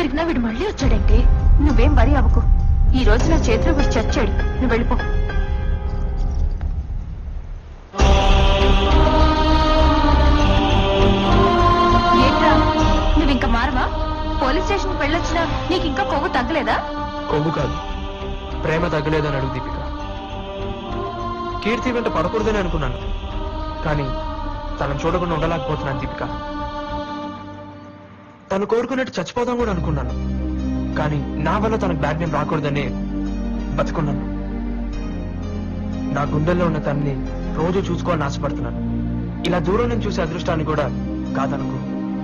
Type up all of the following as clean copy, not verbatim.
తిరిగినా వీడు మళ్ళీ వచ్చాడంటే. నువ్వేం వరి అవ్వకు, ఈ రోజు నా చేతిలో వీడు చచ్చాడు. నువ్వు వెళ్ళిపో. ఏంట్రా నువ్వు ఇంకా మారవా? పోలీస్ స్టేషన్ వెళ్ళొచ్చినా నీకు ఇంకా కొవ్వు తగ్గలేదా? కొవ్వు కాదు, ప్రేమ తగ్గలేదని అడుగు దీపిక. కీర్తి వెంట పడకూడదని అనుకున్నాను, కానీ తనను చూడకుండా ఉండలేకపోతున్నాను దీపిక. తను కోరుకున్నట్టు చచ్చిపోదాం కూడా అనుకున్నాను, కానీ నా వల్ల తనకు బ్యాడ్ నేమ్ రాకూడదని బతుకున్నాను. నా గుండెల్లో ఉన్న తనని రోజు చూసుకోవాలని ఆశపడుతున్నాను. ఇలా దూరం నుంచి చూసే అదృష్టాన్ని కూడా కాదనుకో.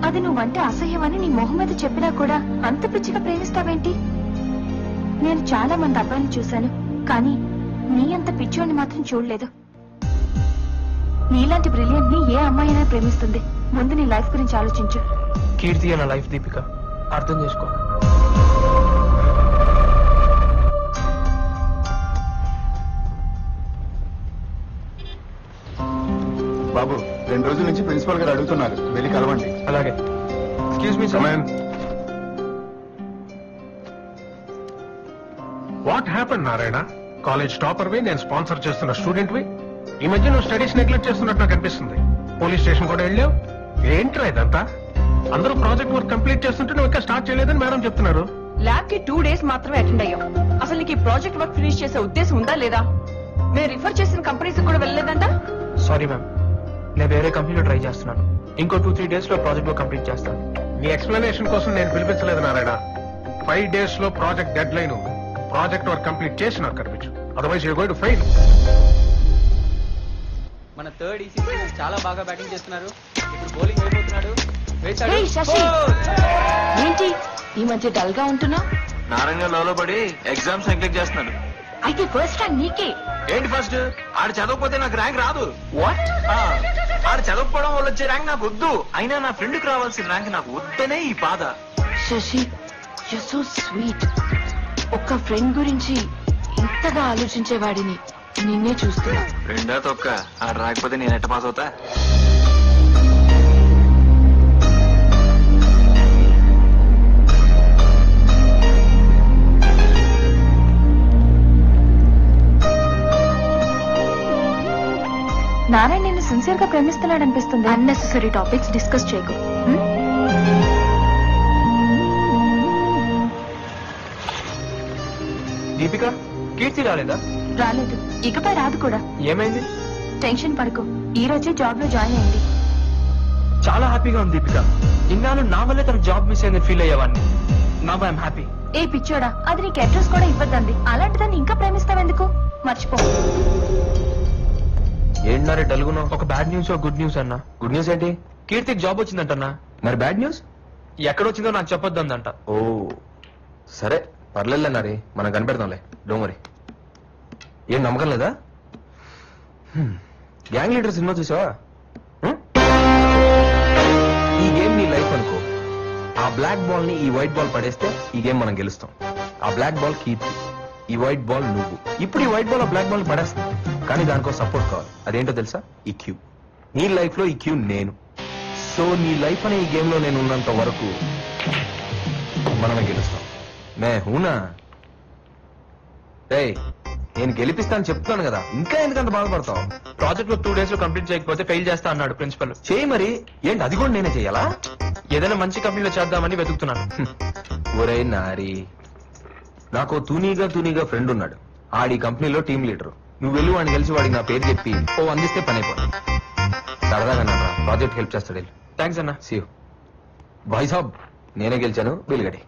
అది నువ్వంటే అసహ్యమని నీ మొహం మీద చెప్పినా కూడా అంత పిచ్చిగా ప్రేమిస్తావేంటి? నేను చాలా మంది అబ్బాయిని చూశాను, కానీ నీ అంత పిచ్చోని మాత్రం చూడలేదు. నీలాంటి బ్రిలియంట్ ని ఏ అమ్మాయి అయినా ప్రేమిస్తుంది. ముందు నీ లైఫ్ గురించి ఆలోచించు. కీర్తి అన్న లైఫ్ దీపిక, అర్థం చేసుకో. బాబు, 2 రోజుల నుంచి ప్రిన్సిపల్ గారు అడుగుతున్నారు, వెళ్ళి కలవండి. అలాగే. Excuse me sir. What happen Narayana? College topper వి, నేను స్పాన్సర్ చేస్తున్న స్టూడెంట్ వి. ఈ మధ్య నువ్వు స్టడీస్ నెగ్లెక్ట్ చేస్తున్నట్టు నాకు అనిపిస్తుంది. పోలీస్ స్టేషన్ కూడా వెళ్ళావు. ఏంట్రా ఇదంతా? అందరూ ప్రాజెక్ట్ వర్క్ కంప్లీట్ చేస్తుంటే నువ్వు ఇంకా స్టార్ట్ చేయలేదని మేడం చెప్తున్నారు. ల్యాబ్ కి 2 days మాత్రమే అటెండ్ అయ్యాం. అసలు నీకు ఈ ప్రాజెక్ట్ వర్క్ ఫినిష్ చేసే ఉద్దేశం ఉందా లేదా? మేము రిఫర్ చేసిన కంపెనీస్ కూడా వెళ్ళలేదంట. సారీ మ్యామ్, నేను వేరే కంపెనీలో ట్రై చేస్తున్నాను. ఇంకో 2-3 days లో ప్రాజెక్ట్ వర్క్ కంప్లీట్ చేస్తాను. నీ ఎక్స్ప్లెనేషన్ కోసం నేను పిలిపించలేదు నారాయణ. 5 days లో ప్రాజెక్ట్ డెడ్ లైన్ ఉంది. ప్రాజెక్ట్ వర్క్ కంప్లీట్ చేసి నాకు కనిపించు, otherwise you going to fail. మన థర్డ్ ఈసీసీ చాలా బాగా బ్యాటింగ్ చేస్తున్నారు. ఇప్పుడు బౌలింగ్ అయిపోతున్నాడు. ఏంటి ఈ మధ్య డల్ గా ఉంటున్నా? నారాయణ లోలో పడి ఎగ్జామ్స్ నెగ్లెక్ట్ చేస్తున్నాడు. అయితే ఫస్ట్ ర్యాంక్ నీకే. ఏంటి ఫస్ట్? ఆడు చదవకపోతే నాకు ర్యాంక్ రాదు. వాట్? ఆడు చదవకపోవడం వల్ల వచ్చే ర్యాంక్ నాకు వద్దు. అయినా నా ఫ్రెండ్కి రావాల్సిన ర్యాంక్ నాకు వద్దనే ఈ బాధ. Sashi, you so sweet. ఒక్క ఫ్రెండ్ గురించి ఇంతగా ఆలోచించేవాడిని నిన్నే చూస్తున్నా. ఫ్రెండా తొక్క, ఆడు రాకపోతే నేను ఎట్ట పాస్ అవుతా? నారాయణ నిన్ను సిన్సియర్ గా ప్రేమిస్తున్నాడు అనిపిస్తుంది. అన్నెసెసరీ టాపిక్స్ డిస్కస్ చేయకు. దీపిక, కీర్తి రాలేదా? రాలేదు, ఇకపై రాదు కూడా. ఏమైంది? టెన్షన్ పడకు, ఈ రోజే జాబ్ లో జాయిన్ అయింది. చాలా హ్యాపీగా ఉంది దీపిక. ఇన్నాళ్ళు నా వల్లే తన జాబ్ మిస్ అయిందని ఫీల్ అయ్యేవాడిని. Now I'm happy. ఏ పిచ్చోడా, అది నీకు అడ్రస్ కూడా ఇవ్వద్దండి. అలాంటిదాన్ని ఇంకా ప్రేమిస్తావెందుకు? మర్చిపో. ఏంటన్నారే డల్గునో? ఒక బ్యాడ్ న్యూస్, ఒక గుడ్ న్యూస్ అన్నా. గుడ్ న్యూస్ ఏంటి? కీర్తికి జాబ్ వచ్చిందంటన్నా. మరి బ్యాడ్ న్యూస్ ఎక్కడొచ్చిందో నాకు చెప్పొద్దందంట. ఓ సరే, పర్లేదన్నారే, మనం కనిపెడతాంలే, డోంట్ వరీ. ఏం నమ్మకం లేదా? గ్యాంగ్ లీడర్ సినిమా చూసావా? ఈ గేమ్ నీ లైఫ్ అనుకో. ఆ బ్లాక్ బాల్ ని ఈ వైట్ బాల్ పడేస్తే ఈ గేమ్ మనం గెలుస్తాం. ఆ బ్లాక్ బాల్ కీర్తి, ఈ వైట్ బాల్ నువ్వు. ఇప్పుడు ఈ వైట్ బాల్ ఆ బ్లాక్ బాల్ పడేస్తాం, కానీ దానికో సపోర్ట్ కావాలి. అదేంటో తెలుసా? ఈ క్యూ. నీ లైఫ్ లో ఈ క్యూ నేను. సో నీ లైఫ్ అనే ఈ గేమ్ లో నేను ఉన్నంత వరకు మనమే గెలుస్తాం. మే హూనా? నేను గెలిపిస్తాను చెప్తాను కదా, ఇంకా ఎందుకంత బాధపడతావు? ప్రాజెక్ట్ లో 2 days లో కంప్లీట్ చేయకపోతే ఫెయిల్ చేస్తా అన్నాడు ప్రిన్సిపల్. చేయి మరి. ఏంటి అది కూడా నేనే చెయ్యాలా? ఏదైనా మంచి కంపెనీలో చేద్దామని వెతుకుతున్నాను. ఒరే నారి, నాకు తూనీగా ఫ్రెండ్ ఉన్నాడు. ఆడి కంపెనీలో టీమ్ లీడర్. నువ్వు వెళ్ళి వాడిని గెలిచి వాడికి నా పేరు చెప్పి అందిస్తే పని అయిపోతుంది. సరదాగా నా ప్రాజెక్ట్ హెల్ప్ చేస్తాడు. థ్యాంక్స్ అన్నా. See you. భాయ్ సాబ్, నేనే గెలిచాను, బిల్గడి.